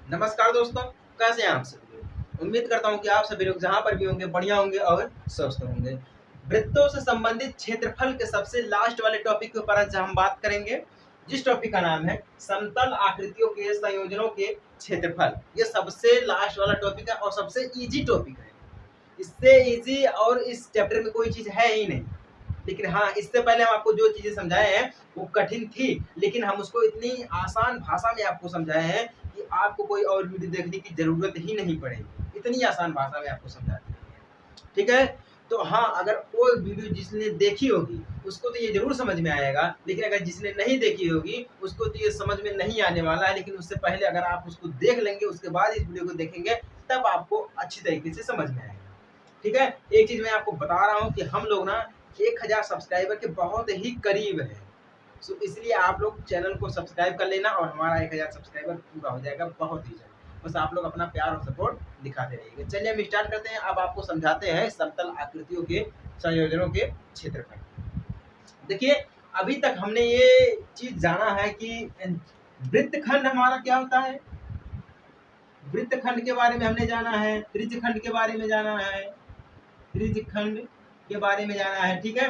नमस्कार दोस्तों, कैसे हैं आप सभी लोग। उम्मीद करता हूं कि आप सभी लोग जहां पर भी होंगे बढ़िया होंगे और स्वस्थ होंगे। वृत्तों से संबंधित क्षेत्रफल के सबसे लास्ट वाले टॉपिक के ऊपर आज हम बात करेंगे, जिस टॉपिक का नाम है समतल आकृतियों के संयोजनों के क्षेत्रफल। ये सबसे लास्ट वाला टॉपिक है और सबसे इजी टॉपिक है। इससे इजी और इस चैप्टर में कोई चीज है ही नहीं। लेकिन हाँ, इससे पहले हम आपको जो चीजें समझाए हैं वो कठिन थी, लेकिन हम उसको इतनी आसान भाषा में आपको समझाए हैं कि आपको कोई और वीडियो देखने की जरूरत ही नहीं पड़ेगी। इतनी आसान भाषा में आपको समझा दी है, ठीक है। तो हाँ, अगर वो वीडियो जिसने देखी होगी उसको तो ये जरूर समझ में आएगा, लेकिन अगर जिसने नहीं देखी होगी उसको तो ये समझ में नहीं आने वाला है। लेकिन उससे पहले अगर आप उसको देख लेंगे, उसके बाद इस वीडियो को देखेंगे, तब आपको अच्छी तरीके से समझ में आएगा, ठीक है। एक चीज मैं आपको बता रहा हूँ कि हम लोग ना 1000 सब्सक्राइबर के बहुत ही करीब है। सो इसलिए आप लोग चैनल को सब्सक्राइब कर लेना और हमारा 1000 सब्सक्राइबर पूरा हो जाएगा बहुत ही जल्द। बस आप लोग अपना प्यार और सपोर्ट दिखाते रहिएगा। चलिए हम स्टार्ट करते हैं। अब आपको समझाते हैं समतल आकृतियों के संयोजनों के क्षेत्रफल। देखिए, अभी तक हमने ये चीज जाना है कि वृत्तखंड हमारा क्या होता है। वृत्तखंड के बारे में हमने जाना है, त्रिज्यखंड के बारे में जाना है, त्रिज्यखंड के बारे में जाना है, ठीक है।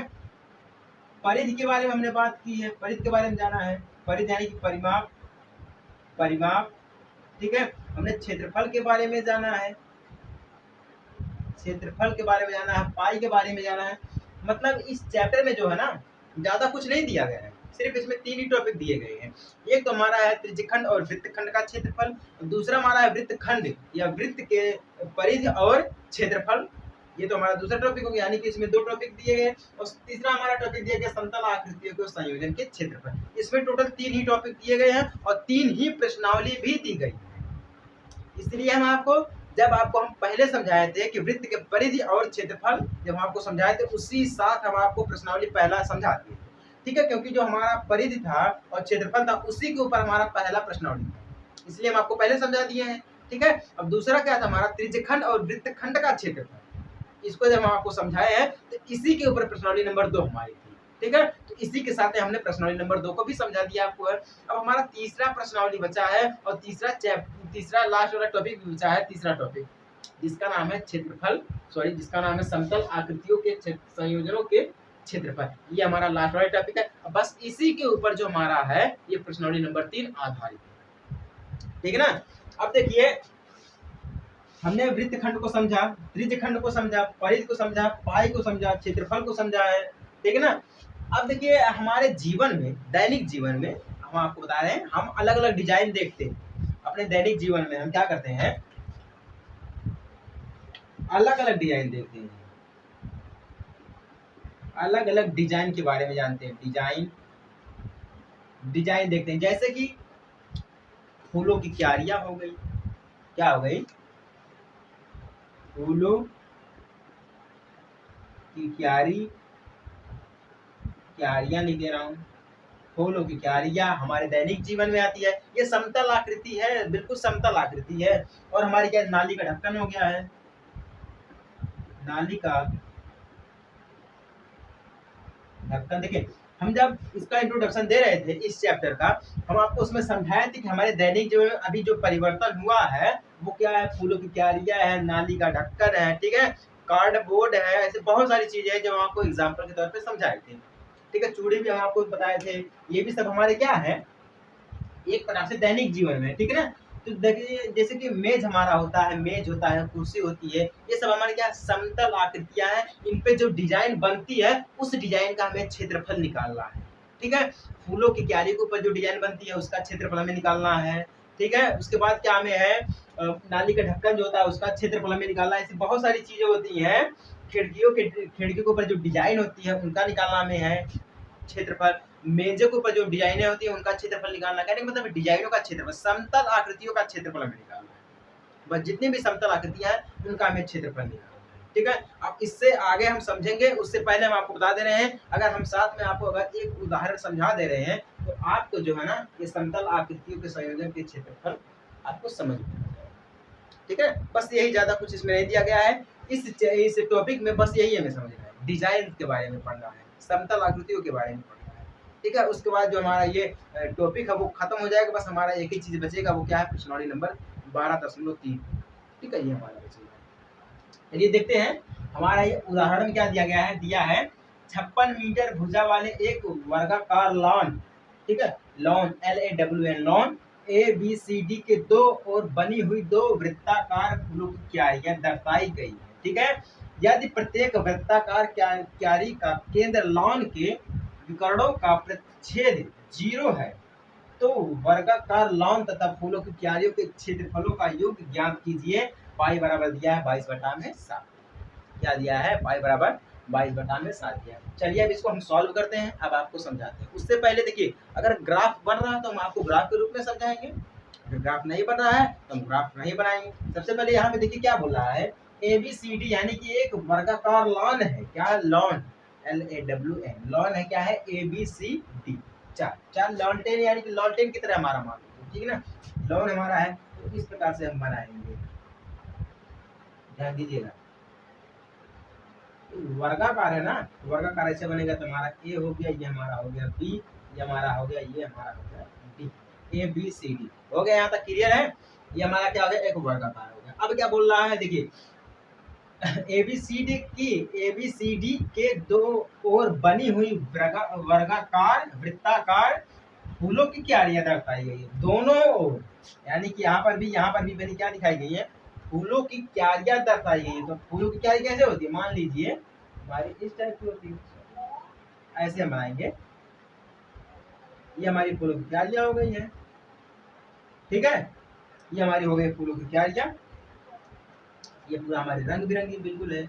परिधि के बारे में हमने बात की है, परिधि के बारे में जाना है, परिधि यानी कि परिमाप, परिमाप, ठीक है। हमने क्षेत्रफल के बारे में जाना है, क्षेत्रफल के बारे में जाना है, पाई के बारे में जाना है। मतलब इस चैप्टर में जो है ना, ज्यादा कुछ नहीं दिया गया है, सिर्फ इसमें 3 ही टॉपिक दिए गए हैं। एक तो हमारा है त्रिज्यखंड और वृत्तखंड का क्षेत्रफल, दूसरा हमारा है वृत्तखंड या वृत्त के परिधि और क्षेत्रफल। ये तो हमारा दूसरा टॉपिक हो गया, यानी कि इसमें 2 टॉपिक दिए गए। और तीसरा हमारा टॉपिक दिया गया समतल आकृतियों के संयोजन के क्षेत्रफल। इसमें टोटल 3 ही टॉपिक दिए गए हैं और 3 ही प्रश्नावली भी दी गई है। इसलिए हम आपको, जब आपको हम पहले समझाए थे कि वृत्त के परिधि और क्षेत्रफल, जब हम आपको समझाए थे उसी साथ हम आपको प्रश्नावली पहला समझा दिए, ठीक है। क्योंकि जो हमारा परिधि था और क्षेत्रफल था उसी के ऊपर हमारा पहला प्रश्नावली था, इसलिए हम आपको पहले समझा दिए हैं, ठीक है। अब दूसरा क्या था हमारा त्रिज्यखंड और वृत्तखंड का क्षेत्रफल। इसको जब हम आपको समझाए हैं तो इसी के ऊपर प्रश्नावली नंबर 2 हमारी थी, ठीक है। तो इसी के साथ हमने प्रश्नावली नंबर 2 को भी समझा दिया आपको। अब हमारा तीसरा प्रश्नावली बचा है और तीसरा लास्ट वाला टॉपिक भी बचा है, तीसरा टॉपिक, जिसका नाम है क्षेत्रफल, जिसका नाम है समतल आकृतियों के संयोजनों के क्षेत्रफल। ये हमारा लास्ट वाला टॉपिक है। बस इसी के ऊपर जो हमारा है ये प्रश्नावली नंबर 3 आधारित है, ठीक है ना। अब देखिए, हमने वृत्तखंड को समझा, त्रिज्यखंड को समझा, परिधि को समझा, पाई को समझा, क्षेत्रफल को समझा है, ठीक है ना। अब देखिए, हमारे जीवन में, दैनिक जीवन में हम आपको बता रहे हैं, हम अलग अलग डिजाइन देखते हैं। अपने दैनिक जीवन में हम क्या करते हैं, अलग अलग डिजाइन देखते हैं, अलग अलग डिजाइन के बारे में जानते हैं। डिजाइन देखते हैं, जैसे कि फूलों की क्यारियां हो गई, क्या हो गई, फूलों की क्यारियां लिख दे रहा हूं। फूलों की क्यारियां हमारे दैनिक जीवन में आती है। ये समतल आकृति है, बिल्कुल समतल आकृति है। और हमारी क्या, नाली का ढक्कन हो गया है, नाली का ढक्कन। देखिए, हम जब इसका इंट्रोडक्शन दे रहे थे इस चैप्टर का, हम आपको उसमें समझाए थे कि हमारे दैनिक जीवन में अभी जो परिवर्तन हुआ है वो क्या है, फूलों की क्यारियां है, नाली का ढक्कन है, ठीक है, कार्डबोर्ड है, ऐसे बहुत सारी चीजें हैं जो हम आपको एग्जाम्पल के तौर पर समझाए थे, ठीक है। चूड़ी भी हम आपको बताए थे। ये भी सब हमारे क्या है, एक तरह से दैनिक जीवन में, ठीक है ना। तो देखिए, जैसे कि मेज हमारा होता है, मेज होता है, कुर्सी होती है, ये सब हमारे क्या समतल आकृतियां हैं। इन पे जो डिजाइन बनती है उस डिजाइन का हमें क्षेत्रफल निकालना है, ठीक है। फूलों की क्यारी के ऊपर जो डिजाइन बनती है उसका क्षेत्रफल हमें निकालना है, ठीक है। उसके बाद क्या हमें है, नाली का ढक्कन जो होता है उसका क्षेत्रफल हमें निकालना है। ऐसी बहुत सारी चीजें होती हैं। खिड़कियों के ऊपर जो डिजाइन होती है उनका निकालना हमें है क्षेत्रफल। मेजों के ऊपर जो डिजाइने होती है उनका क्षेत्रफल निकालना, कहने का मतलब डिजाइनों का क्षेत्रफल, समतल आकृतियों का क्षेत्रफल हमें निकालना है। बस जितनी भी समतल आकृतियां हैं उनका हमें क्षेत्रफल निकालना है, ठीक है। अब इससे आगे हम समझेंगे, उससे पहले हम आपको बता दे रहे हैं, अगर हम साथ में आपको अगर एक उदाहरण समझा दे रहे हैं तो आपको जो है ना ये समतल आकृतियों के संयोजन के क्षेत्रफल आपको समझ में आ जाएगा, ठीक है। बस यही, ज्यादा कुछ इसमें नहीं दिया गया है। इस टॉपिक में बस यही हमें समझना है, डिजाइन के बारे में पढ़ना है, समतल आकृतियों के बारे में पढ़ना है, ठीक है। उसके बाद जो हमारा ये टॉपिक है वो खत्म हो जाएगा। बस हमारा एक ही चीज बचेगा, वो क्या है, प्रश्नावली नंबर 12.3। ठीक है, ये हमारा बचेगा। चलिए देखते हैं हमारा ये उदाहरण में क्या दिया है 56 मीटर भुजा वाले एक वर्गाकार लॉन, ठीक है, लॉन LAWN लॉन ABCD के दो और बनी हुई दो वृत्ताकार फूलों की क्यारियां दर्शाई गई है। ठीक है, यदि प्रत्येक वृत्ताकार क्यारी का केंद्र लॉन के विकर्णों का प्रतिच्छेद 0 है तो वर्गाकार लॉन तथा फूलों की क्यारियों के क्षेत्रफलों का योग ज्ञात कीजिए। पाई बराबर दिया है 22/7। क्या दिया है? पाई बराबर 22/7 दिया है। चलिए अब इसको हम सॉल्व करते हैं, अब आपको समझाते हैं। उससे पहले देखिए, अगर ग्राफ बन रहा है तो हम आपको ग्राफ के रूप में समझाएंगे, अगर ग्राफ नहीं बन रहा है तो हम ग्राफ नहीं बनाएंगे। सबसे पहले यहाँ पे देखिए क्या बोल रहा है, ABCD यानी कि एक वर्गाकार लॉन है। क्या? लॉन LAWN लॉन है। क्या है? ABCD चार लॉन्टेन यानी कि लॉन्टेन की तरह हमारा मान लो, ठीक है ना, लॉन हमारा है। तो इस प्रकार से हम बनाएंगे, ध्यान दीजिएगा। वर्गाकार है ना, वर्गाकार ऐसे बनेगा तो हमारा A हो गया, ये हमारा हो गया B, ये हमारा हो गया, ये हमारा हो गया D, ABCD हो गया। यहाँ तक क्लियर है? ये हमारा क्या हो गया? एक वर्गाकार हो गया। अब क्या बोल रहा है देखिए, ABCD के दो ओर बनी हुई वर्गाकार वृत्ताकार फूलों की क्यारियां दर्शाई गई है। दोनों ओर यानी कि यहाँ पर भी बनी क्या दिखाई गई है? फूलों की क्यारियां दर्शाई गई है। तो फूलों की क्यारी कैसे होती है? मान लीजिए हमारी इस टाइप की होती है, ऐसे हम बनाएंगे। ये हमारी फूलों की क्यारियां हो गई है, ठीक है, ये हमारी हो गई फूलों की क्यारियां। ये पूरा हमारी रंग बिरंगी बिल्कुल है,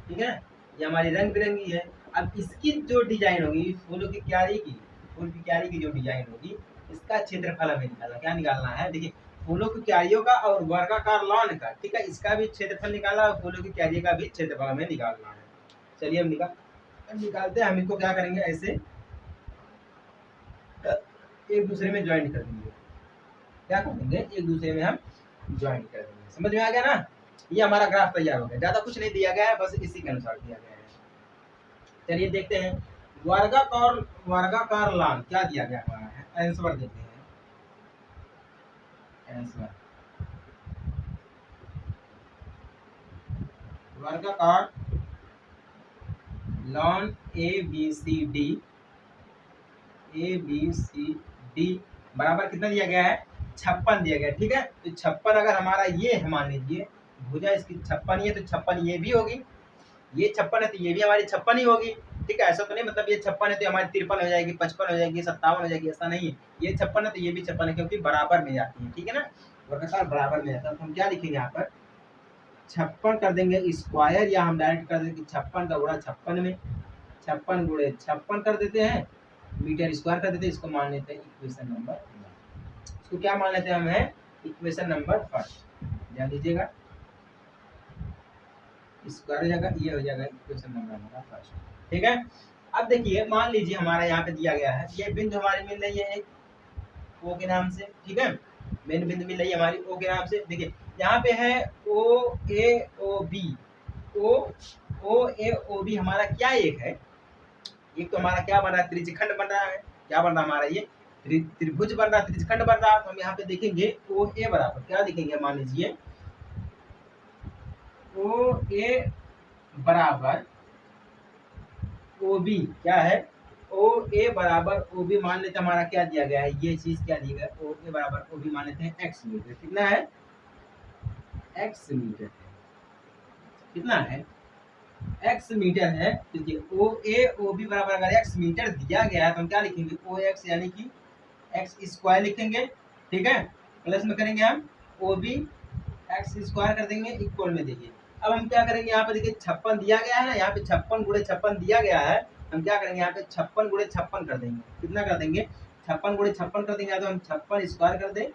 ठीक है, ये हमारी रंग बिरंगी है। अब इसकी जो डिजाइन होगी फूलों की क्यारी की, फूल की क्यारी की जो डिजाइन होगी, इसका क्षेत्रफल हमें निकालना। क्या निकालना है? देखिए, फूलों की क्यारियों का और वर्गाकार लॉन का, ठीक है, इसका भी क्षेत्रफल निकाला और फूलों की क्यारी का भी क्षेत्रफल हमें निकालना है। चलिए हम निकालते हैं। हम इनको क्या करेंगे, ऐसे एक दूसरे में ज्वाइन कर देंगे। क्या कर देंगे? एक दूसरे में हम ज्वाइन कर देंगे। समझ में आ गया ना? ये हमारा ग्राफ तैयार हो गया। ज्यादा कुछ नहीं दिया गया है, बस इसी के अनुसार दिया गया है। चलिए देखते हैं वर्गाकार लॉन क्या दिया गया हमारा है। आंसर देते हैं, आंसर वर्गाकार लॉन ABCD बराबर कितना दिया गया है? 56 दिया गया, ठीक है। तो 56 अगर हमारा ये है, मान लीजिए भुजा इसकी 56 ही है, तो 56 ये भी होगी। ये 56 है तो ये भी हमारी 56 ही होगी, ठीक है। ऐसा तो नहीं मतलब ये 56 है तो हमारी 53 हो जाएगी, 55 हो जाएगी, 57 हो जाएगी, ऐसा नहीं है। ये 56 है तो ये भी 56 है, क्योंकि बराबर में जाती है, ठीक है ना, वर्गाकार बराबर में जाता है। तो हम क्या लिखेंगे यहाँ पर? 56 कर देंगे स्क्वायर, या हम डायरेक्ट कर देंगे 56 का गुणा 56 में, 56 गुणे 56 कर देते हैं, मीटर स्क्वायर कर देते हैं। इसको मान लेते हैं इक्वेशन नंबर 1। इसको क्या मान लेते हैं हम? है इक्वेशन नंबर 1। ध्यान दीजिएगा, स्क्वायर हो जाएगा, ये हो जाएगा इक्वेशन नंबर हमारा 1, ठीक है। अब देखिए, मान लीजिए हमारा यहाँ पे दिया गया है, ये बिंदु हमारी मिल रही है एक O के नाम से, ठीक है, मेन बिंदु मिल रही है हमारी O के नाम से। देखिए यहाँ पे है OAOB, OAOB हमारा क्या एक है? एक तो हमारा क्या बन रहा है? त्रिज्यखंड बन रहा है। क्या बन रहा है हमारा? ये त्रिभुज बन रहा है, त्रिज्यखंड बन रहा है। तो हम यहाँ पे देखेंगे OA बराबर क्या दिखेंगे? मान लीजिए OA बराबर OB क्या है? OA बराबर OB मान लेते हैं। हमारा क्या दिया गया है? ये चीज क्या दी गई? OA बराबर OB मान लेते हैं x मीटर। कितना है? x metre. कितना है? x मीटर है। देखिए OAOB बराबर अगर x मीटर दिया गया है तो हम क्या लिखेंगे? OX यानी कि x स्क्वायर लिखेंगे, ठीक है, प्लस में करेंगे हम OB x स्क्वायर कर देंगे इक्वल में। देखिए अब हम क्या करेंगे? यहाँ पे देखिए 56 दिया गया है ना, यहाँ पे 56 गुणे 56 दिया गया है। हम क्या करेंगे? यहाँ पे 56 गुणे 56 कर देंगे। कितना कर देंगे? 56 गुणे 56 कर देंगे। तो हम 56 स्क्वायर कर दें,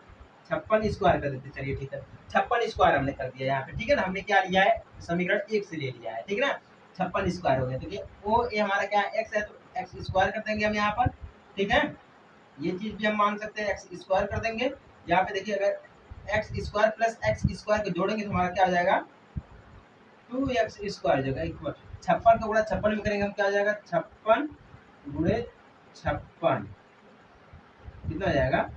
56 स्क्वायर कर देते। चलिए ठीक है, 56 स्क्वायर हमने कर दिया यहाँ पे, ठीक है ना। हमने क्या लिया है? समीकरण 1 से ले लिया है, ठीक है ना। 56 स्क्वायर हो गया। तो ये OA हमारा क्या है? x है, तो x स्क्वायर कर देंगे हम यहाँ पर, ठीक है। ये चीज भी हम मान सकते हैं, x स्क्वायर कर देंगे। यहाँ पे देखिए अगर x square plus x square को जोड़ेंगे तो हमारा क्या हो जाएगा? 2x स्क्वायर हो जाएगा इक्वल 56 का गुणा 56 में करेंगे हम, क्या हो जाएगा? 56 गुणे 56 कितना हो जाएगा?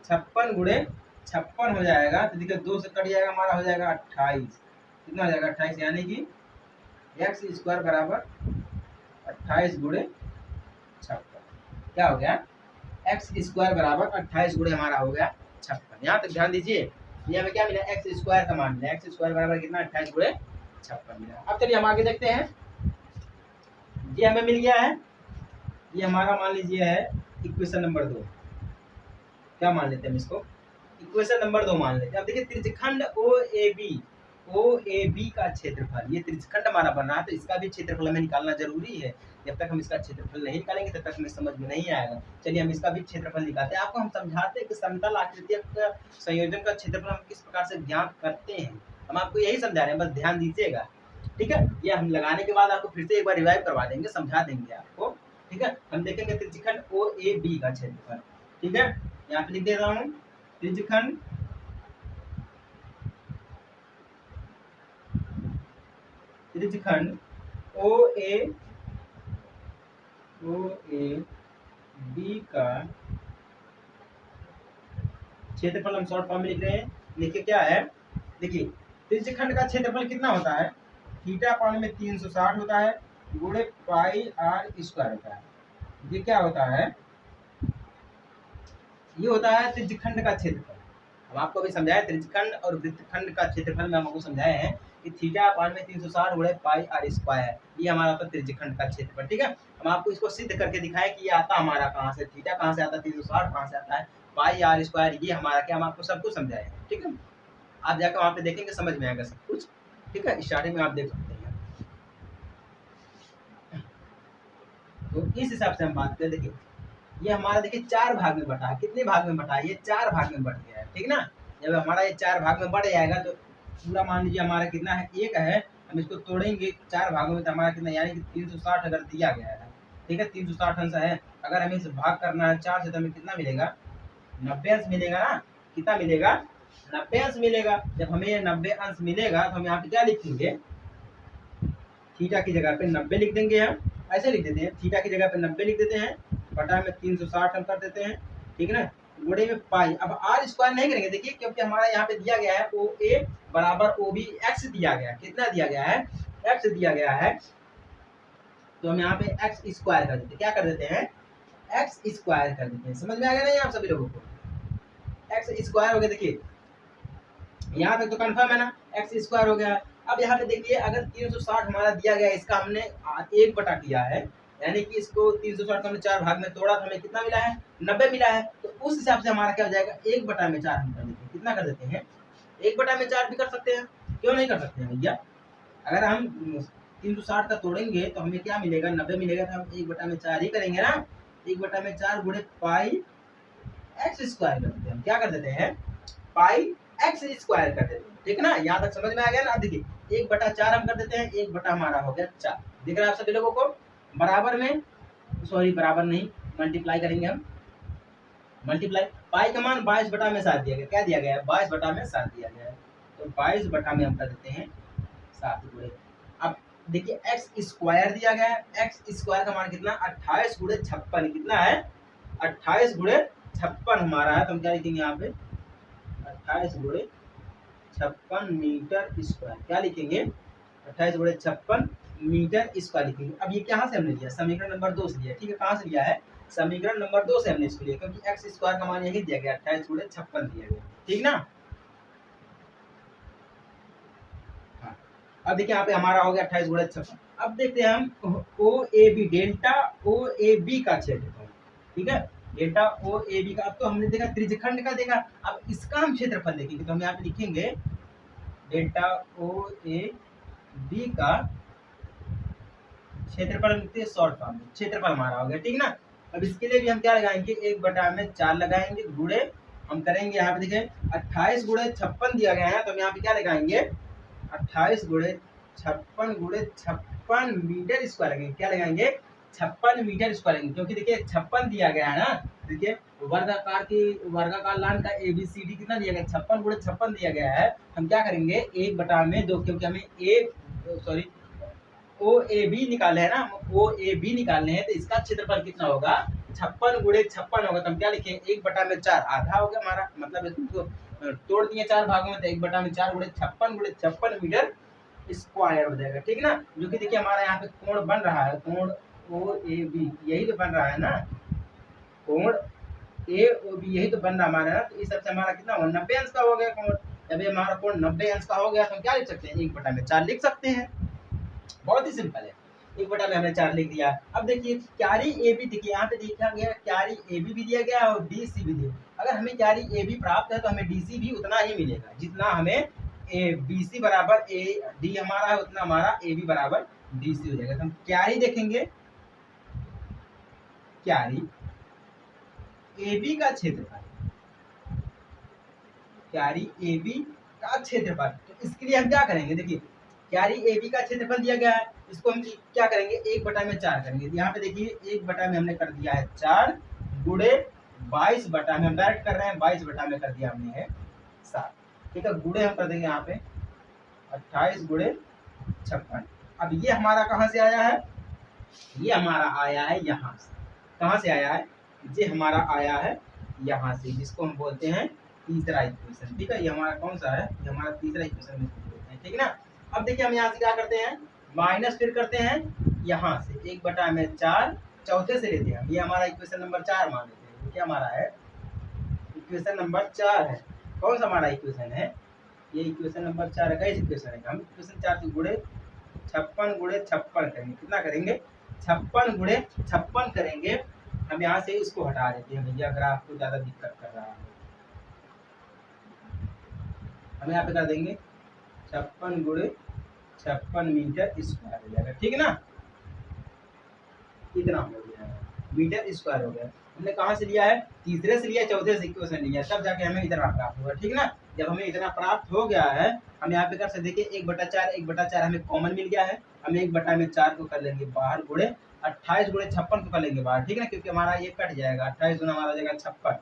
56 गुणे 56 हो जाएगा, तो देखिए 2 से कट जाएगा, हमारा हो जाएगा 28। कितना हो जाएगा 28, यानी कि एक्स स्क्वायर बराबर 28 गुणे 56। क्या हो गया, एक्स स्क्वायर बराबर 28 गुणे हमारा हो गया 56। यहाँ तक ध्यान दीजिए, ये हमें क्या मिला, एक्स स्क्वायर का मान मिला। एक्स स्क्वायर बराबर कितना, 28 गुणे 56 मिला। अब चलिए हम आगे देखते हैं। ये हमें मिल गया है, ये हमारा मान लीजिए है इक्वेशन नंबर 2। क्या मान लेते हैं हम इसको, इक्वेशन नंबर 2 मान लेते हैं। अब देखिए त्रिज्यखंड ओ ए बी का क्षेत्रफल, ये त्रिज्यखंड हमारा बना है, तो इसका भी क्षेत्रफल हमें निकालना जरूरी है। जब तक हम इसका क्षेत्रफल नहीं निकालेंगे तब तक हमें समझ में नहीं आएगा। चलिए हम इसका भी क्षेत्रफल निकालते हैं। आपको हम समझाते हैं कि समतल आकृतियों का संयोजन का क्षेत्रफल हम किस प्रकार से ज्ञात करते हैं। हम आपको यही समझा रहे हैं, बस ध्यान दीजिएगा। ठीक है, ये हम लगाने के बाद आपको फिर से एक बार रिवाइव करवा देंगे, समझा देंगे आपको। ठीक है, हम देखेंगे त्रिज्यखंड ओ ए बी का क्षेत्रफल। ठीक है, यहाँ पे लिख दे रहा हूँ, त्रिज्यखंड ओ ए बी का क्षेत्रफल हम शॉर्ट फॉर्म में लिख रहे हैं। देखिए क्या है, देखिए त्रिज्यखंड का क्षेत्रफल कितना होता है, थीटा कोण में 360 होता है गुणे पाई आर स्क्वायर होता है। ये क्या होता है, ये होता है त्रिज्यखंड का क्षेत्रफल। हम आपको भी समझाए त्रिज्यखंड और वृत्तखंड का क्षेत्रफल में हम आपको समझाए हैं कि थीटा कोण में 360 गुणे पाई आर स्क्वायर, ये हमारा होता है त्रिज्यखंड का क्षेत्रफल। ठीक है, हम आपको इसको सिद्ध करके दिखाए कि ये आता हमारा कहाँ से, थीटा कहाँ से आता है, 360 कहाँ से आता है, पाई आर स्क्वायर ये हमारा क्या, हम आपको सब कुछ समझाए हैं। ठीक है, आप जाकर वहाँ पे देखेंगे, समझ में आएगा सब कुछ। ठीक है, स्टार्टिंग में आप देख सकते हैं। तो इस हिसाब से हम बात करें, देखिए ये हमारा देखिए 4 भाग में बटा है। कितने भाग में बटा है, ये 4 भाग में बट गया है। ठीक ना, जब हमारा ये 4 भाग में बढ़ जाएगा तो पूरा मान लीजिए हमारा कितना है, 1 है, हम इसको तोड़ेंगे 4 भागों में तो हमारा कितना, यानी कि 360 अगर दिया गया है। ठीक है, 360 अंश है, अगर हमें इसे भाग करना है 4 से तो हमें कितना मिलेगा, 90 अंश मिलेगा ना। कितना मिलेगा, 90 अंश मिलेगा। जब हमें ये 90 अंश मिलेगा तो हम यहाँ पे क्या लिखेंगे, थीटा की जगह पे 90 लिख देंगे। हम ऐसे लिख देते हैं, थीटा की जगह पे 90 लिख देते हैं, बटा में 360 हम कर देते हैं। ठीक है ना, गुणे में पाई। अब आर स्क्वायर नहीं करेंगे, देखिए क्योंकि हमारा यहाँ पे दिया गया है ओ ए बराबर ओ बी, एक्स दिया गया है। कितना दिया गया है, एक्स दिया गया है, तो हम यहाँ पे एक्स स्क्वायर कर देते हैं। क्या कर देते हैं, एक्स स्क्वायर कर देते हैं। समझ में आ गया नहीं आप सभी लोगों को, एक्स स्क्वायर हो गया। देखिए यहाँ तक तो कंफर्म है ना, एक्स स्क्वायर हो गया। अब यहाँ पे देखिए अगर 360 हमारा दिया गया, इसका हमने 1 बटा किया है, यानी कि इसको 360 को हमने 4 भाग में तोड़ा तो हमें कितना मिला है, 90 मिला है। तो उस हिसाब से हमारा क्या हो जाएगा, 1 बटा में 4 हम कर देते हैं। कितना कर देते हैं, 1 बटा में 4 भी कर सकते हैं, क्यों नहीं कर सकते हैं भैया। अगर हम 360 का तोड़ेंगे तो हमें क्या मिलेगा, 90 मिलेगा, तो हम 1 बटा में 4 ही करेंगे ना। 1 बटा में 4 गुणे पाई एक्स स्क्वायर कर देते हैं। हम क्या कर देते हैं, पाई एक्स स्क्वायर कर देते हैं। ठीक ना, यहाँ तक समझ में आ गया ना। देखिए 1 बटा 4 हम कर देते हैं, 1 बटा हमारा हो गया 4। दिख रहा है आप सभी लोगों को, बराबर में, सॉरी बराबर नहीं, मल्टीप्लाई करेंगे हम। मल्टीप्लाई, पाई का मान 22 बटा में 7 दिया गया। क्या दिया गया है, 22 बटा में 7 दिया गया है, तो 22 बटा में हम कर देते हैं 7 गुणे। अब देखिए एक्स स्क्वायर दिया गया है, एक्स स्क्वायर का मान कितना, 28 गुणे 56। कितना है, 28 गुणे 56 हमारा है, तो हम क्या लिखेंगे यहाँ पे, 28 गुणे 56 मीटर स्क्वायर। क्या लिखेंगे, 28 गुणे 56 मीटर स्क्वायर लिखेंगे। अब ये कहाँ से हमने लिया, समीकरण नंबर 2 से लिया। ठीक है, कहाँ से लिया है, समीकरण नंबर 2 से हमने इसको लिया, क्योंकि एक्स स्क्वायर का मान यही दिया गया, 28 गुणे 56 दिया गया। ठीक ना, हाँ। अब देखिए यहाँ पे हमारा हो गया 28 गुणे 56। अब देखते हैं हम O A B, delta O A B का क्षेत्रफल। ठीक है, डेल्टा ओ ए बी का, अब तो हमने देखा त्रिज्यखंड का देखा, अब इसका हम क्षेत्रफल देखेंगे। तो हम यहाँ पे लिखेंगे डेल्टा ओ ए बी का क्षेत्रफल लिखते हैं शॉर्ट फॉर्म में, क्षेत्रफल हमारा हो गया। ठीक ना, अब इसके लिए भी हम क्या लगाएंगे, 1 बटा में 4 लगाएंगे, गुणे हम करेंगे यहाँ पे देखिए 28 गुणे 56 दिया गया है, तो हम यहाँ पे क्या लगाएंगे, 28 गुणे 56 गुणे 56 मीटर स्क्वायर लगेंगे। क्या लगाएंगे, 56 मीटर स्क्वायर लगेंगे, क्योंकि देखिए 56 दिया गया है ना। देखिए वर्गाकार लाइन का ABCD कितना दिया गया, 56 गुणे 56 दिया गया है। हम क्या करेंगे, 1 बटा में 2, क्योंकि हमें ओ ए बी निकाले है ना, ओ ए बी निकालने हैं, तो इसका क्षेत्रफल कितना होगा, 56 गुणे 56 होगा। तो हम क्या लिखें, 1 बटा में 4 आधा हो गया हमारा, मतलब इसको तोड़ दिए 4 भागों में, तो 1/4 गुणे 56 मीटर स्क्वायर हो जाएगा, ठीक है ना। जो कि देखिए हमारा यहाँ पे कोण बन रहा है, कोण ओ ए बी, यही तो बन रहा है ना, कोण ए ओ बी यही तो बन रहा है हमारा ना। तो इस सबसे हमारा कितना हुआ, 90 अंश का हो गया कोण। जब ये हमारा कोण 90 अंश का हो गया तो हम क्या लिख सकते हैं, 1/4 लिख सकते हैं। बहुत ही सिंपल है, 1/4 हमने 4 लिख दिया। अब देखिए क्यारी ए बी, देखिए यहाँ पे देखा गया क्यारी ए बी भी दिया गया और डी सी भी दिया। अगर हमें क्यारी ए बी प्राप्त है तो हमें डी सी भी उतना ही मिलेगा जितना हमें ए बी सी बराबर ए डी हमारा है, उतना हमारा ए बी बराबर डी सी हो जाएगा। तो हम क्यारी देखेंगे, क्यारी ए बी का क्षेत्रफल, क्यारी ए बी का क्षेत्रफल, तो इसके लिए हम क्या करेंगे, देखिए क्यारी ए बी का क्षेत्रफल दिया गया है, इसको हम क्या करेंगे, 1/4 करेंगे। यहाँ पे देखिए 1/, हमने कर दिया है 4 गुणे 22/, हम डायरेक्ट कर रहे हैं, 22/, कर दिया हमने है 7, ठीक है। गुणे हम कर देंगे यहाँ पे 28 गुणे 56। अब ये हमारा कहाँ से आया है, ये हमारा आया है यहाँ से। कहाँ से आया है, ये हमारा आया है यहाँ से, जिसको हम बोलते हैं तीसरा इक्वेशन, ठीक है। ये हमारा कौन सा है, ये हमारा तीसरा इक्वेशन बोलते हैं, ठीक है ना। अब देखिए हम यहाँ से क्या करते हैं, माइनस फिर करते हैं यहाँ से 1/4 चौथे से लेते हैं, ये हमारा इक्वेशन नंबर 4 मान लेते हैं। क्या हमारा है, इक्वेशन नंबर 4 है। कौन सा हमारा इक्वेशन है, ये इक्वेशन नंबर 4 है। कैसे इक्वेशन है, हम इक्वेशन 4 से गुणे 56 गुणे 56 करेंगे, कितना करेंगे, 56 गुणे 56 करेंगे। हम यहाँ से इसको हटा देते हैं भैया, अगर आपको ज्यादा दिक्कत कर रहा है। हम यहाँ पे कर देंगे 56 गुणे 56 मीटर स्क्वायर हो जाएगा, ठीक है ना। इतना हो गया है, मीटर स्क्वायर हो गया। हमने कहाँ से लिया है, तीसरे से लिया, चौथे से इक्वेशन लिया, तब जाके हमें इतना प्राप्त होगा, ठीक है ना। जब हमें इतना प्राप्त हो गया है, हम यहाँ पे कर सकते, देखिए 1/4 हमें कॉमन मिल गया है। हम 1/4 को कर लेंगे बाहर, गुणे 28 गुणे 56 को कर लेंगे बाहर, ठीक है ना, क्योंकि हमारा ये कट जाएगा, 28 गुना हमारा जाएगा 56,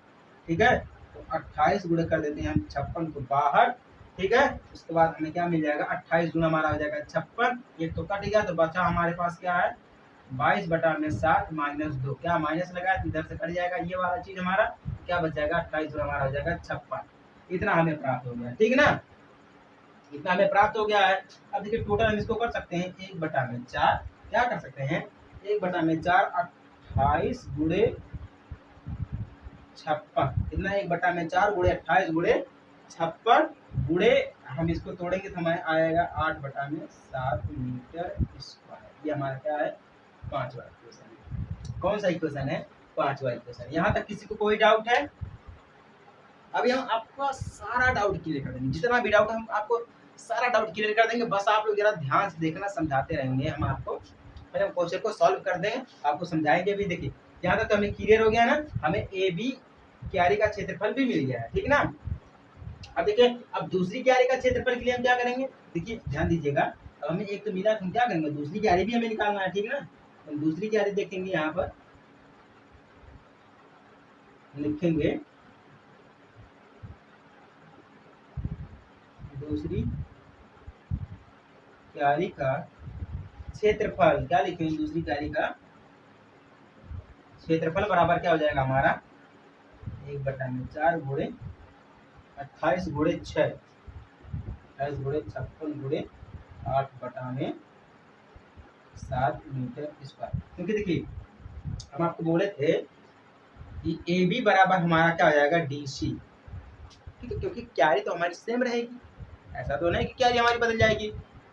ठीक है। तो 28 गुणे कर देते हैं हम 56 को बाहर, ठीक है। उसके बाद हमें क्या मिल जाएगा, 28 गुना हमारा हो जाएगा 56, ये तो कट गया, तो बचा हमारे पास क्या है, 22/7 - 2, क्या माइनस लगा है, इधर से कट जाएगा ये वाला चीज हमारा, क्या बच जाएगा, 28 गुना हमारा हो जाएगा 56। इतना हमें प्राप्त हो गया, ठीक है ना, इतना हमें प्राप्त हो गया है। अब देखिए टोटल हम इसको कर सकते हैं 1/4, क्या कर सकते हैं, 1/4 28 गुणे 56, कितना 1/4 गुणे 28 गुणे 56 गुणे, हम इसको तोड़ेंगे तो हमें आएगा 8/7 मीटर स्क्वायर। ये हमारा क्या है, 5वां इक्वेशन है। कौन सा इक्वेशन है, 5वां इक्वेशन। यहाँ तक किसी को कोई डाउट है, अभी हम आपको सारा डाउट क्लियर कर देंगे, जितना भी डाउट हम आपको सारा डाउट क्लियर कर देंगे। बस आप लोग जरा ध्यान से देखना, समझाते रहेंगे हम आपको, पहले हम क्वेश्चन को सॉल्व कर देंगे, आपको समझाएंगे भी। देखिए यहाँ तक तो हमें क्लियर हो गया ना, हमें ए बी क्यारी का क्षेत्रफल भी मिल गया है, ठीक है ना। अब देखिए अब दूसरी क्यारी का क्षेत्रफल के लिए हम क्या करेंगे, देखिए ध्यान दीजिएगा। अब हमें एक तो मिला, तो हम क्या करेंगे, दूसरी क्यारी भी हमें निकालना है, ठीक है ना। हम दूसरी क्यारी देखेंगे, यहाँ पर लिखेंगे दूसरी क्यारी का क्षेत्रफल, क्या लिखेंगे, दूसरी क्यारी का क्षेत्रफल बराबर क्या हो जाएगा हमारा, 1/4 गुणे 28 गुणे 6, 28 गुणे 56 गुणे 8/7 मीटर स्क्वायर। क्योंकि देखिए हम आपको बोले थे कि ए बी बराबर हमारा क्या हो जाएगा, डी सी, ठीक है, क्योंकि क्यारी तो हमारी सेम रहेगी, ऐसा तो नहीं कि क्यारी हमारी बदल जाएगी,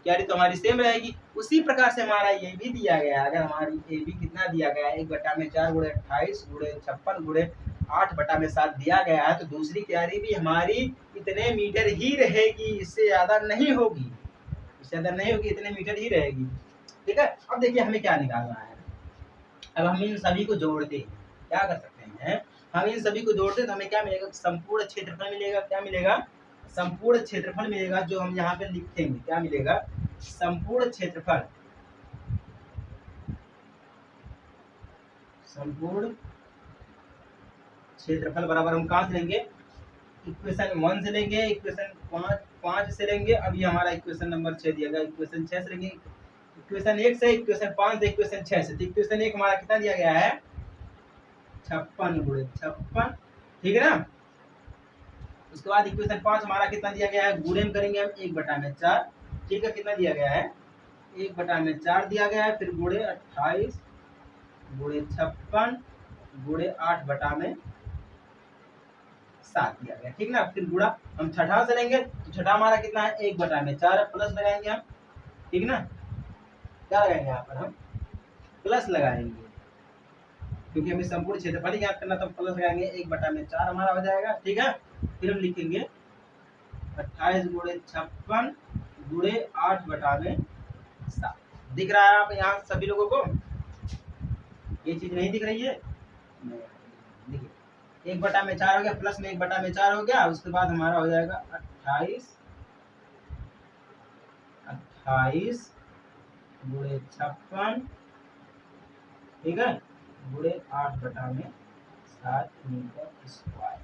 क्यारी तो हमारी सेम रहेगी। उसी प्रकार से हमारा ये भी दिया गया है, अगर हमारी ए बी कितना दिया गया है, 1/4 गुणे 28 गुणे 56 गुणे 8/7 दिया गया है, तो दूसरी क्यारी भी हमारी इतने मीटर ही रहेगी, इससे ज्यादा नहीं होगी, इससे ज्यादा नहीं होगी, इतने मीटर ही रहेगी, ठीक है। अब देखिए हमें क्या निकालना है, अब हम इन सभी को जोड़ते हैं, क्या कर सकते हैं, हम इन सभी को जोड़ते हैं तो हमें क्या मिलेगा, संपूर्ण क्षेत्रफल मिलेगा। क्या मिलेगा, संपूर्ण क्षेत्रफल मिलेगा, जो हम यहाँ पे लिखेंगे, क्या मिलेगा, संपूर्ण क्षेत्रफल, संपूर्ण क्षेत्रफल बराबर हम कहाँ से लेंगे, इक्वेशन 1 से लेंगे, इक्वेशन 5 से लेंगे। अभी हमारा इक्वेशन नंबर 6 दिया गया, इक्वेशन 6 से लेंगे, इक्वेशन 1 से, इक्वेशन 5 से, इक्वेशन 6 से। तो इक्वेशन 1 हमारा कितना दिया गया है, 56 गुणे 56, ठीक है ना। उसके बाद इक्वेशन 5 हमारा कितना दिया गया है, गुणे में करेंगे हम 1/4, ठीक है, कितना दिया गया है 1/4 दिया गया है, फिर गुणे 28 गुणे 56 गुणे 8/7 दिया गया, ठीक ना। फिर गुणा हम छठा से लेंगे तो छठा हमारा कितना है 1/4 प्लस लगाएंगे हम, ठीक ना, क्या लगाएंगे यहाँ पर हम प्लस लगाएंगे, क्योंकि हमें संपूर्ण क्षेत्रफल याद करना तो प्लस लगाएंगे 1/4 हमारा हो जाएगा, ठीक है। फिर हम लिखेंगे 28 गुणे 56 गुणे 8/7। दिख रहा है आप यहाँ सभी लोगों को, ये चीज नहीं दिख रही है, देखिए 1/4 हो गया, प्लस में 1/4 हो गया, उसके बाद हमारा हो जाएगा 28 गुणे 56, ठीक है, गुणे 8/7 मीटर स्क्वायर,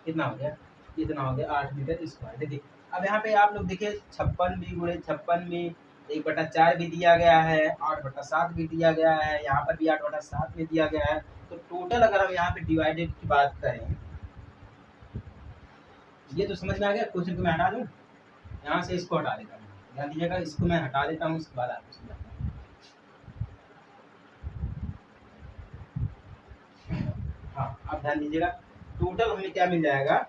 कितना हो गया, कितना हो गया 8 मीटर स्क्वायर। देखिए अब यहाँ पे आप लोग देखिए 56 भी गुणे 56 में 1/4 भी दिया गया है, 8/7 भी दिया गया है, यहाँ पर भी 8/7 भी दिया गया है। तो टोटल अगर हम यहाँ पे डिवाइडेड की बात करें, ये तो समझ में आ गया। क्वेश्चन को मैं हटा दूं, यहाँ से इसको हटा देता हूँ, ध्यान दीजिएगा, इसको मैं हटा देता हूँ, उसके बाद आपको समझाता हूँ। हाँ आप ध्यान दीजिएगा, टोटल हमें क्या मिल जाएगा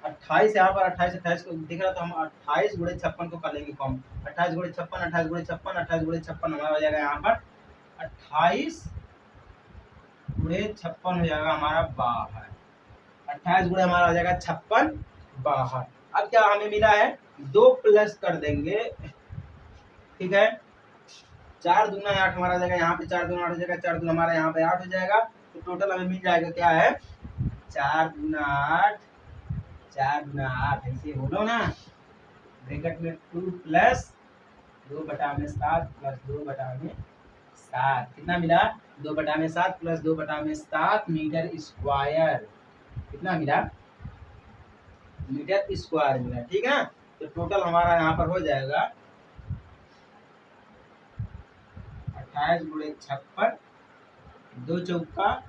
28, यहाँ पर 28 को दिख रहा, तो हम 28 गुणे 56 को कर लेंगे कॉम, 28 गुणे 56 28 गुणे 56 28 गुणे 56 हमारा हो जाएगा यहाँ पर 28 गुणे 56 हो जाएगा हमारा 62, 28 गुणे हमारा हो जाएगा 56 62। अब क्या हमें मिला है 2 प्लस कर देंगे, ठीक है, 4 दूना 8 हमारा हो जाएगा, यहाँ पे 4 दूना 8 हो जाएगा, 4 दूना हमारा यहाँ पे 8 हो जाएगा, तो टोटल हमें मिल जाएगा क्या है 4 दूना 8 ऐसे बोलो ना, ब्रैकेट में 2 प्लस 2/7 प्लस 2/7, कितना मिला 2/7 प्लस 2/7 मीटर स्क्वायर, कितना मिला मीटर स्क्वायर मिला, ठीक है। तो टोटल हमारा यहाँ पर हो जाएगा 28 गुणे 56, 2 चौका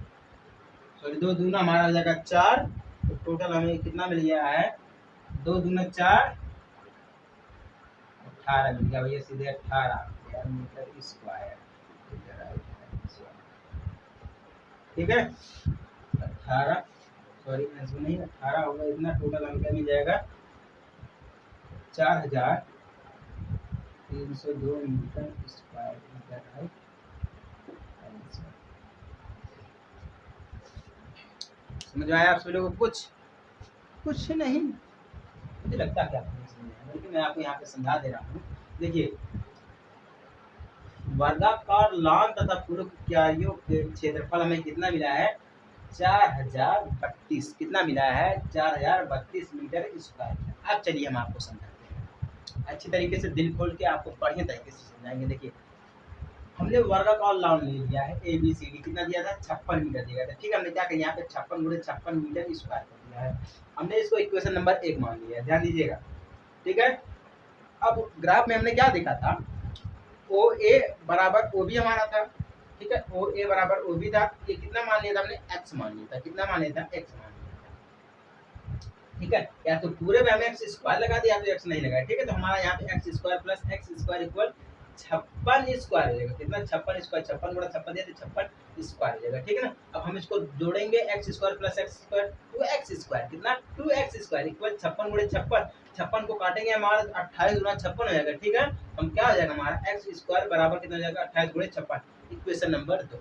2 दूना हमारा हो जाएगा 4, तो टोटल हमें कितना मिल गया है 2 दूना 4 18 मिल गया भैया, सीधे 18 मीटर स्क्वायर, ठीक है 18 सॉरी ऐसे नहीं 18 होगा, इतना टोटल हमें क्या मिल जाएगा 4302 मीटर स्क्वायर, समझ में आया आप सभी लोगों को? कुछ नहीं, मुझे लगता है कि आपको समझ में आया, लेकिन मैं आपको यहाँ पे समझा दे रहा हूँ। देखिए वर्गाकार लाल तथा पूरक क्यारियों के क्षेत्रफल हमें कितना मिला है 4032, कितना मिला है 4032 मीटर स्क्वायर। अब चलिए हम आपको समझाते हैं अच्छी तरीके से, दिल खोल के आपको बढ़िया तरीके से समझाएंगे। देखिए हमने वर्गाकार लाइन ले लिया है ABCD, कितना दिया था 56 मीटर दिया था, ठीक है, हमने क्या किया यहाँ पे 56 गुणे 56 मीटर स्क्वायर कर दिया है, हमने इसको इक्वेशन नंबर 1 मान लिया है, ध्यान दीजिएगा, ठीक है। अब ग्राफ में हमने क्या देखा था OA बराबर OB हमारा था, ठीक है, OA बराबर OB था, ये कितना मान लिया था हमने x मान लिया था, कितना मान लिया था x मान लिया था, ठीक है, या तो पूरे में हमें x स्क्वायर लगा दिया तो x नहीं लगाया, ठीक है, तो हमारा यहाँ पे x square plus x square equal 56 square हो जाएगा, कितना 56 स्क्वायर, 56 गुणा 56 दिया तो 56 स्क्वायर हो जाएगा, ठीक है ना। अब हम इसको जोड़ेंगे x square plus x square 2x square, कितना 2x स्क्वायर इक्वल 56 गुणे 56, 56 को काटेंगे हमारा 28 गुना 56 हो जाएगा, ठीक है। हम क्या हो जाएगा हमारा x स्क्वायर बराबर कितना हो जाएगा 28 गुणे 56, इक्वेशन नंबर 2,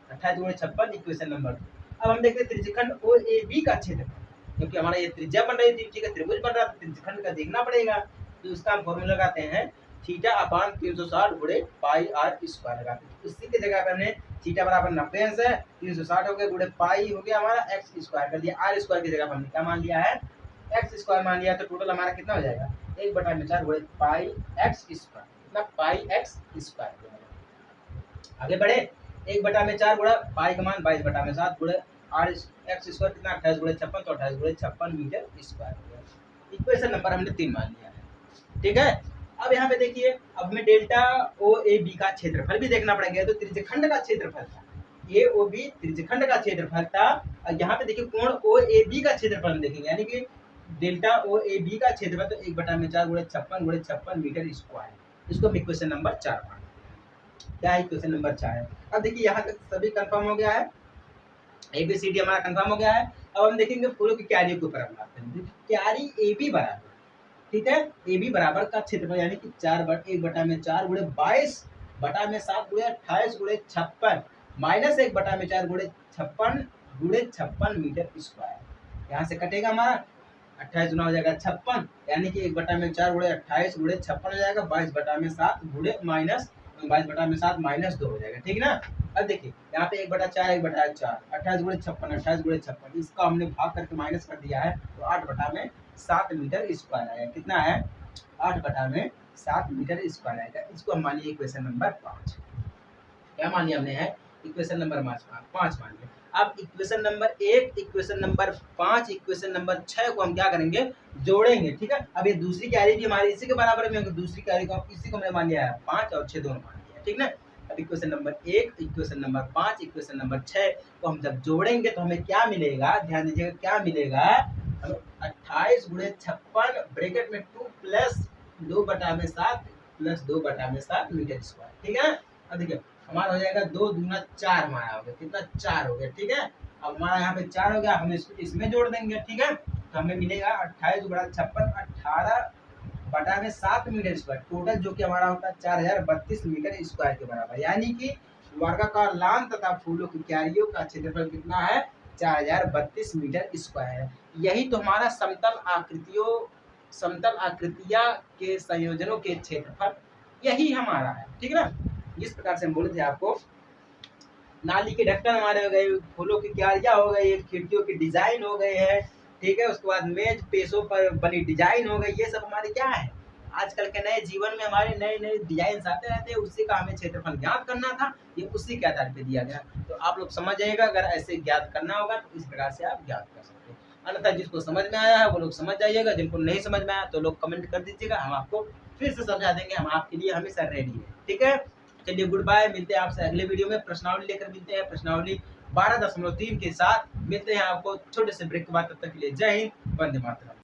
28 गुणे 56 इक्वेशन नंबर 2। अब हम देखते हैं त्रिज्यखंड OAB का क्षेत्रफल, क्योंकि हमारा ये त्रिज्या बन रही थी, ठीक है, त्रिभुज बन रहा था, त्रिज्यखंड का देखना पड़ेगा, तो उसका हम फॉर्मूला लगाते हैं थीटा अपान 360 गुणे पाई आर स्क्वायर लगाते हैं। इसी की जगह पे हमने थीटा बराबर 90 अंश है, 360 हो गया गुणे पाई हो गया हमारा x स्क्वायर कर दिया, आर स्क्वायर की जगह पर हमने क्या मान लिया है x स्क्वायर मान लिया, तो टोटल हमारा कितना हो जाएगा 1/4 गुणे पाई x स्क्वायर, कितना पाई x स्क्वायर। आगे बढ़े 1/4 गुणा पाई का मान 22/7 गुणे आर x स्क्वायर कितना 28 गुणे 56, तो 28 गुणे 56 मीटर स्क्वायर हो गया। इक्वेशन नंबर हमने 3 मान लिया है, ठीक है। अब यहाँ पे देखिए, अब हमें डेल्टा OAB का क्षेत्रफल भी देखना पड़ेगा, तो त्रिज्यखंड का क्षेत्रफल था, ए ओ बी त्रिज्यखंड का क्षेत्रफल था, और यहाँ पे देखिए कोण ओ ए बी का क्षेत्रफल हम देखेंगे, यानी कि डेल्टा ओ ए बी का क्षेत्रफल तो 1/4 गुणे 56 मीटर स्क्वायर। इसको हम इक्वेशन नंबर 4 मान, क्या है इक्वेशन नंबर 4 है। अब देखिए यहाँ तक सभी कंफर्म हो गया है, ABCD हमारा कंफर्म हो गया है। अब हम देखेंगे फूलों की क्यारियों के ऊपर हम बात करेंगे। क्यारी AB बराबर, ठीक है, AB बराबर का क्षेत्रफल यानी कि 1/4 गुणे 22/7 गुणे 28 गुणे 56 माइनस 1/4 गुणे 56 मीटर स्क्वायर। यहाँ से कटेगा हमारा 28 गुना हो जाएगा 56, यानी कि 1/4 गुणे 28 गुणे 56 हो जाएगा 22/7 गुणे माइनस 22/7 माइनस 2 हो जाएगा, ठीक ना। अब देखिए यहाँ पे 1/4 1/4 28 गुणे 56 इसका हमने भाग करके माइनस कर दिया है, तो 8/7 मीटर स्क्वायर आएगा। कितना है? 8/7 मीटर स्क्वायर आएगा। इसको हम मानिए इक्वेशन नंबर 5। क्या मानिए हमने है इक्वेशन नंबर 5 मान लिया। अब equation number 1, equation number 5, equation number 6 को हम क्या करेंगे? जोड़ेंगे, ठीक है। अब ये दूसरी कैरी भी हमारी इसी के बराबर में होगी, दूसरी कैरी को इसी को हमने मान लिया है 5 और 6 दोनों मान लिया, ठीक ना। अब equation number 1, equation number 5, equation number 6 को हम जब जोड़ेंगे तो हमें क्या मिलेगा? ध्यान दीजिएगा क्या मिलेगा? हमें 28 गुणे 56 ब्रैकेट में 2 प्लस 2/7 प्लस 2/7 मीटर स्क्वायर, ठीक है। अब देखिए हमारा हो जाएगा 2 दूना 4 हमारा हो गया, कितना 4 हो गया, ठीक है। अब हमारा यहाँ पे 4 हो गया, हम इसको इसमें जोड़ देंगे, ठीक है। तो हमें मिलेगा 28 गुणा 56 18/7 मीटर स्क्वायर, टोटल जो कि हमारा होता है 4032 मीटर स्क्वायर के बराबर, यानी कि वर्गाकार लान तथा फूलों की क्यारियों का क्षेत्रफल कितना है? 4032 मीटर स्क्वायर है। यही तो हमारा समतल आकृतियां के संयोजनों के क्षेत्रफल यही हमारा है, ठीक है ना। जिस प्रकार से हम बोले थे आपको, नाली के ढक्कन हमारे हो गए, फूलों की क्यारियां हो गई, खिड़कियों की डिजाइन हो गए हैं, ठीक है। उसके बाद मेज पेशों पर बनी डिजाइन हो गई, ये सब हमारे क्या है? आजकल के नए जीवन में हमारे नए नए डिजाइन आते रहते हैं, उसी का हमें क्षेत्रफल ज्ञात करना था, ये उसी के आधार पे दिया गया। तो आप लोग समझ जाइएगा, अगर ऐसे ज्ञात करना होगा तो इस प्रकार से आप ज्ञात कर सकते हैं। अन्यथा जिसको समझ में आया है वो लोग समझ जाइएगा, जिनको नहीं समझ में आया तो लोग कमेंट कर दीजिएगा, हम आपको फिर से समझा देंगे। हम आपके लिए हमेशा रेडी है, ठीक है। चलिए गुड बाय, मिलते हैं आपसे अगले वीडियो में। प्रश्नावली लेकर मिलते हैं, प्रश्नावली 12.3 के साथ मिलते हैं आपको छोटे से ब्रेक के बाद। तब तक के लिए जय हिंद, वंदे मातरम।